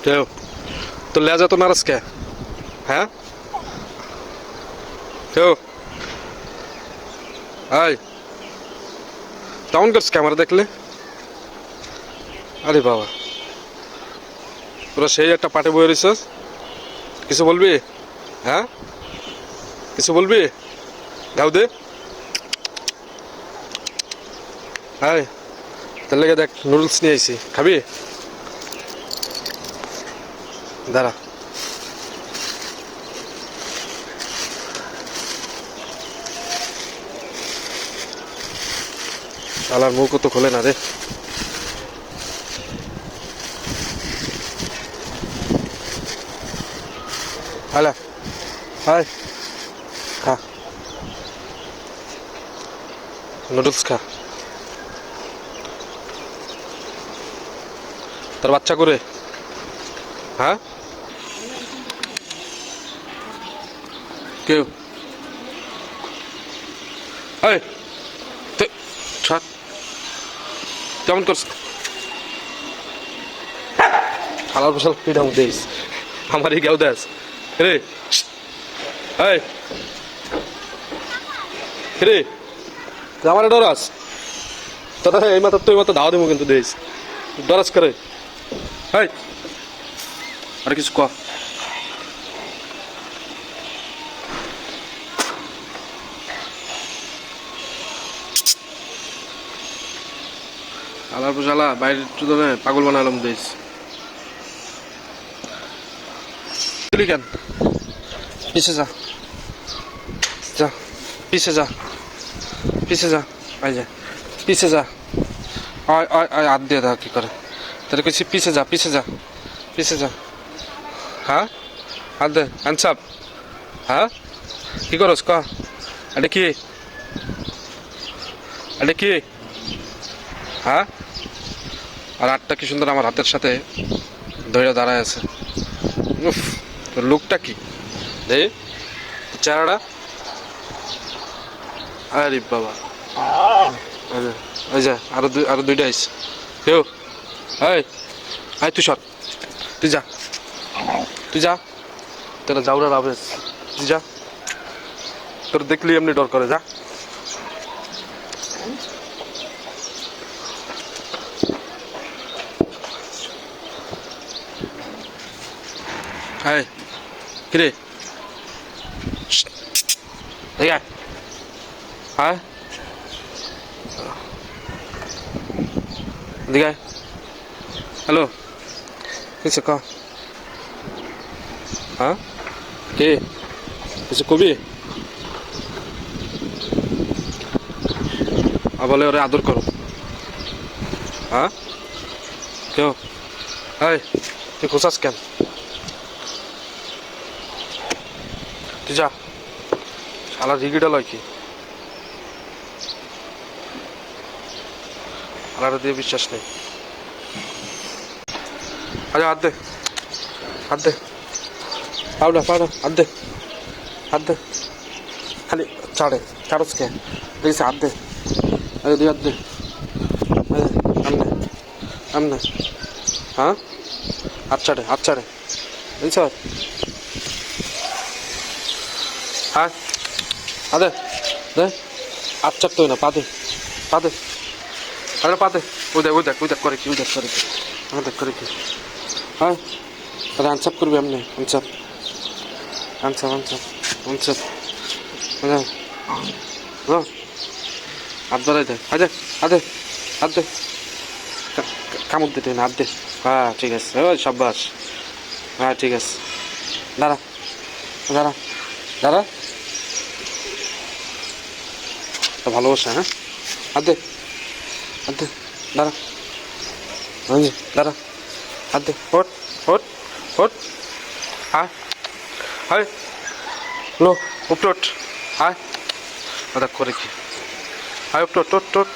কেউ তো লেজা তো নারাজ কে? হ্যাঁ কেউ আয় কেমন করছ ক্যামেরা দেখলে? আরে বাবা, তোরা সেই একটা পাটে বয়ে রয়েছিস, কিছু বলবি? হ্যাঁ কিছু বলবি? গাও দে। আয় তার লেগে দেখ, নুডলস নিয়ে আইছি, খাবি? দাঁড়া। শালার মুখও তো খোলে না রে। হালা হাই, খা নুডলস খা। তোর বাচ্চা করে? হ্যাঁ কেউ এই ছাড়, কেমন করছ? শালার বসাল পিঠাম দিস, আমারই কেউ দেস রে। এই রে, আমার ডরাস তোরা? এই মাত্র তুই মাত্র দাওয়া দেবো কিন্তু দিস, ডরাস করে। এই আর কিছু ক। শালার শালা বাইরে পাগল বানালাম দিস কেন? পিছে যা, যা পিছে যা, পিছে যা, আই যা পিছে যা। আয় আয় আয়, হাত দিয়ে দাও কি করে? তাহলে কিছু পিছে যা, পিছে যা, পিছে যা। হ্যাঁ হাত দে, হ্যান্ডস আপ। হ্যাঁ কি করস ক? এটা কি? এটা কি? হ্যাঁ আর আটটা কি সুন্দর আমার হাতের সাথে ধৈর্য দাঁড়ায় আছে। উফ, তোর লুকটা কি দে, চেহারাটা। আরে বাবা, ওই যা আরো দুইটা আইস। কেউ এই আয়, তুই সর, তুই যা, তুই যা, তোরা যাওরা রাবেস, তুই যা। তোর দেখলি এমনি ডর করে, যা। হ্যাঁ কিরে, হ্যাঁ দিকে হ্যালো, কিছু ক। হ্যাঁ কে কিছু কবি? বলে ওরে আদর করো। হ্যাঁ কেউ এই, তুই খোঁচাস কেন? তুই যা, শালা রিগিটা লয় কি? শালার দিয়ে বিশ্বাস নেই। আচ্ছা হাত দে, হাত দে, পাউডা পাউডা, হাত দে, হাত দে, খালি ছাড়ে ছাড়স কে? দেখিস হাত দে, আরে দুই হাত দে, আমনে আমনে। হ্যাঁ হাত ছাড়ে, হাত ছাড়ে, বুঝছ? হ্যাঁ আদে দে, হাত ছাড়তে হয় না, পা দে, পা দে, আরে পা দে। ওই দেখ করে কি, ওই দেখ করে কি, আমার দেখ করে কি। হ্যাঁ আরে আনসাপ করবি আপনি, আনসাপ আনসাপ আনসাপ আনসাপ। হ্যাঁ হাত ধরাই দে, আদে আদে, হাত দে, কামড় দিতে না, হাত দে। হ্যাঁ ঠিক আছে, ওই সাব্বাস। হ্যাঁ ঠিক আছে, দাঁড়া দাঁড়া দাঁড়া, ভালোবাসা। হ্যাঁ হাত দে, হাত দে, দাঁড়া, দাঁড়া, হাত দে, ওট ওট ওট। আয় হায় লো, উপরে ওঠ, আয়, ওটা করে কি, আয় উপরে ওট ওট ওট।